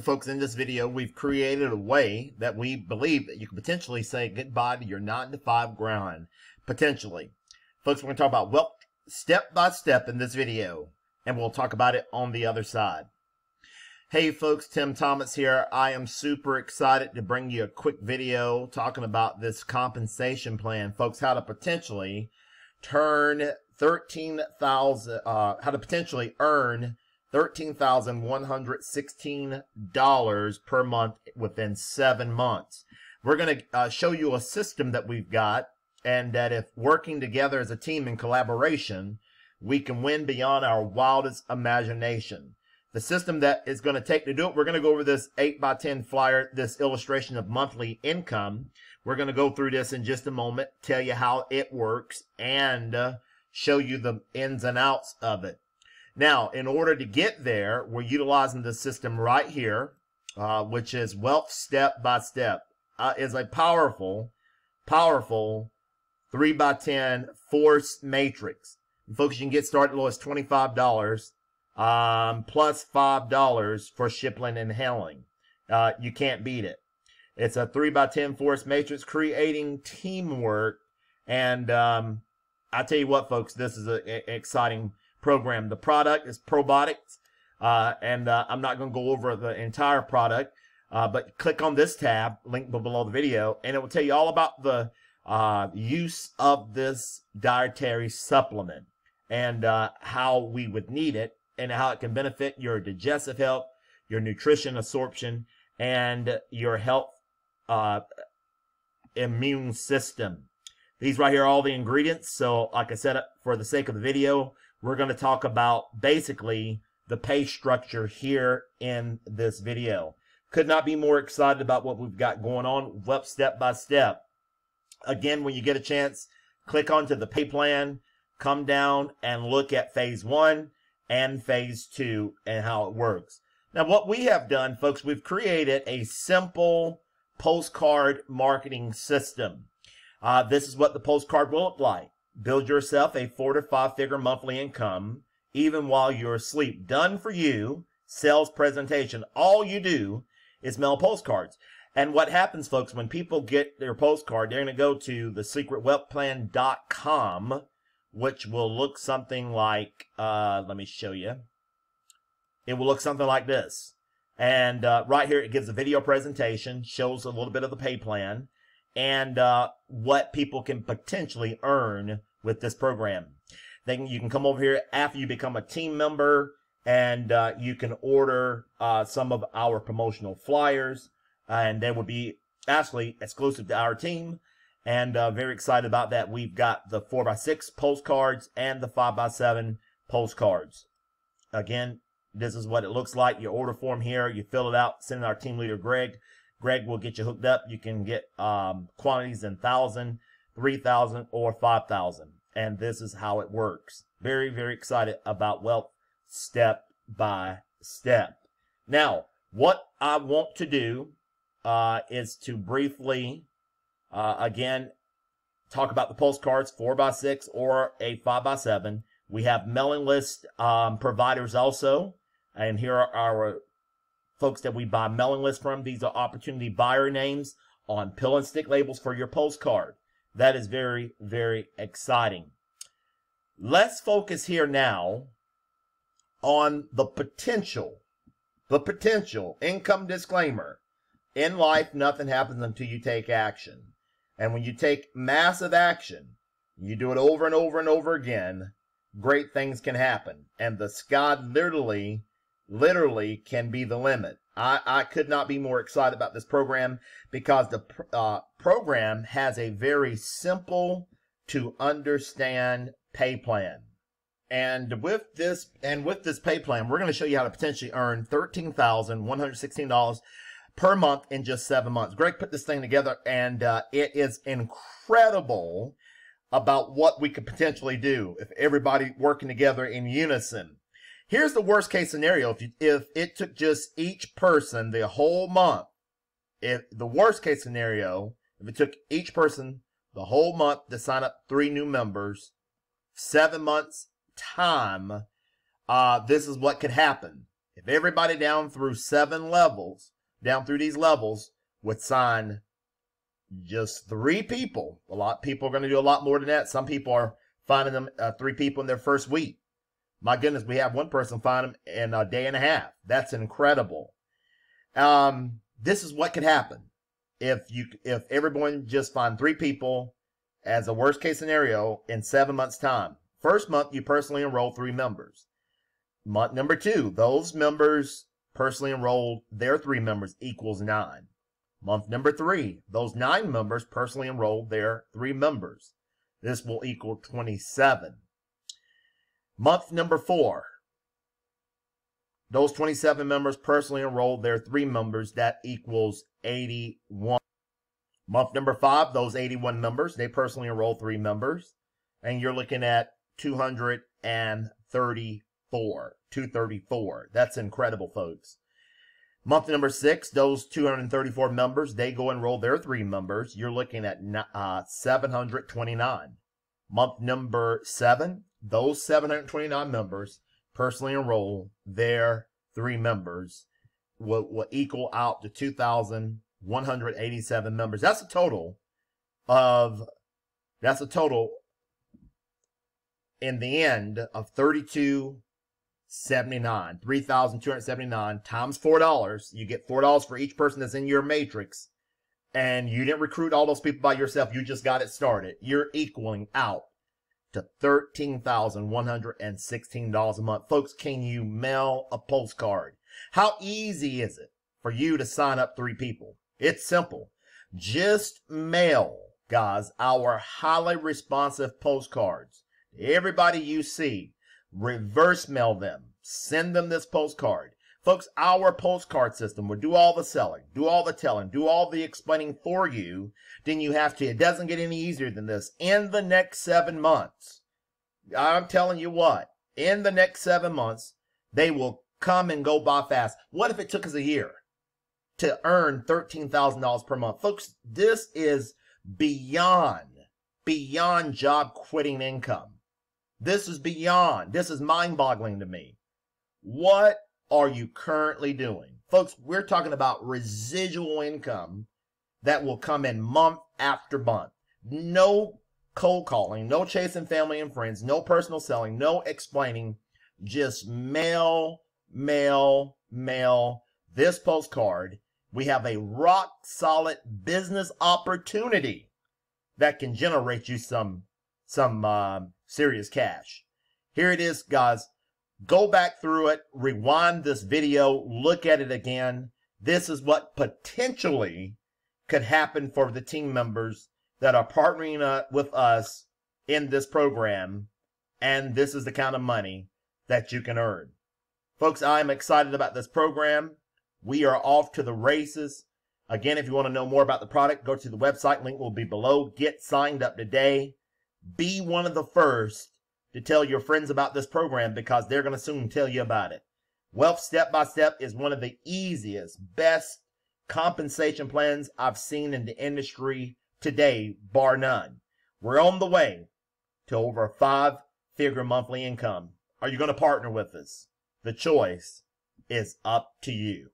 Folks, in this video, we've created a way that we believe that you can potentially say goodbye to your 9-to-5 grind. Potentially. Folks, we're going to talk about wealth step by step in this video, and we'll talk about it on the other side. Hey folks, Tim Thomas here. I am super excited to bring you a quick video talking about this compensation plan. Folks, how to potentially turn how to potentially earn $13,116 per month within 7 months. We're going to show you a system that we've got, and that if working together as a team in collaboration, we can win beyond our wildest imagination. The system that is going to take to do it, we're going to go over this 8x10 flyer, this illustration of monthly income. We're going to go through this in just a moment, tell you how it works, and show you the ins and outs of it. Now, in order to get there, we're utilizing the system right here, which is Wealth Step by Step. Is a powerful 3x10 force matrix. And folks, you can get started low as $25, plus $5 for shipping and handling. You can't beat it. It's a 3x10 force matrix, creating teamwork. And I tell you what, folks, this is an exciting program. The product is probiotics, and I'm not going to go over the entire product, but click on this tab, link below the video, and it will tell you all about the use of this dietary supplement and how we would need it and how it can benefit your digestive health, your nutrition absorption, and your health immune system. These right here are all the ingredients. So like I said, for the sake of the video, we're going to talk about basically the pay structure here in this video. Could not be more excited about what we've got going on, Wealth Step by Step. Again, when you get a chance, click onto the pay plan, come down and look at phase 1 and phase 2 and how it works. Now, what we have done, folks, we've created a simple postcard marketing system. This is what the postcard will look like. Build yourself a 4 to 5 figure monthly income, even while you're asleep. Done for you. Sales presentation. All you do is mail postcards. And what happens, folks, when people get their postcard, they're going to go to thesecretwealthplan.com, which will look something like, let me show you. It will look something like this. And right here, it gives a video presentation, shows a little bit of the pay plan, and what people can potentially earn with this program. Then you can come over here after you become a team member, and you can order some of our promotional flyers, and they will be actually exclusive to our team. And very excited about that. We've got the 4x6 postcards and the 5x7 postcards. Again, this is what it looks like. Your order form here, you fill it out, send it to our team leader, Greg. Greg will get you hooked up. You can get quantities in 1,000, 3,000, or 5,000. And this is how it works. Very, very excited about Wealth Step by Step. Now, what I want to do is to briefly, again, talk about the postcards, 4x6 or a 5x7. We have mailing list providers also. And here are our folks that we buy mailing lists from. These are opportunity buyer names on pill and stick labels for your postcard. That is very, very exciting. Let's focus here now on the potential income disclaimer. In life, nothing happens until you take action. And when you take massive action, you do it over and over and over again, great things can happen. And the sky literally can be the limit. I could not be more excited about this program because the program has a very simple to understand pay plan. And with this pay plan, we're going to show you how to potentially earn $13,116 per month in just 7 months. Greg put this thing together, and it is incredible about what we could potentially do if everybody working together in unison. Here's the worst case scenario. If it took just each person the whole month, if the worst case scenario, if it took each person the whole month to sign up 3 new members, 7 months time, this is what could happen. If everybody down through 7 levels, down through these levels, would sign just 3 people, a lot of people are going to do a lot more than that. Some people are finding them 3 people in their first week. My goodness, we have one person find them in a day and a half. That's incredible. This is what could happen if everyone just find 3 people as a worst case scenario in 7 months' time. First month, you personally enroll 3 members. Month number 2, those members personally enrolled their 3 members equals 9. Month number 3, those 9 members personally enrolled their 3 members. This will equal 27. Month number 4, those 27 members personally enrolled their 3 members. That equals 81. Month number 5, those 81 members, they personally enrolled 3 members. And you're looking at 234. That's incredible, folks. Month number 6, those 234 members, they go enroll their 3 members. You're looking at 729. Month number 7, those 729 members personally enroll their 3 members. Will equal out to 2,187 members. That's a total in the end of 3,279. 3,279 times $4. You get $4 for each person that's in your matrix. And you didn't recruit all those people by yourself. You just got it started. You're equaling out to $13,116 a month. Folks, can you mail a postcard? How easy is it for you to sign up 3 people? It's simple. Just mail, guys, our highly responsive postcards. Everybody you see, reverse mail them. Send them this postcard. Folks, our postcard system will do all the selling, do all the telling, do all the explaining for you. Then you have to. It doesn't get any easier than this. In the next 7 months, I'm telling you what, in the next 7 months, they will come and go by fast. What if it took us a year to earn $13,000 per month? Folks, this is beyond job quitting income. This is mind-boggling to me. What are you currently doing? Folks, we're talking about residual income that will come in month after month. No cold calling, no chasing family and friends, no personal selling, no explaining, just mail this postcard. We have a rock solid business opportunity that can generate you some serious cash. Here it is, guys. Go back through it, rewind this video, look at it again. This is what potentially could happen for the team members that are partnering with us in this program. And this is the kind of money that you can earn. Folks, I'm excited about this program. We are off to the races. Again, if you want to know more about the product, go to the website. Link will be below. Get signed up today. Be one of the first to tell your friends about this program because they're going to soon tell you about it. Wealth Step by Step is one of the easiest, best compensation plans I've seen in the industry today, bar none. We're on the way to over a 5-figure monthly income. Are you going to partner with us? The choice is up to you.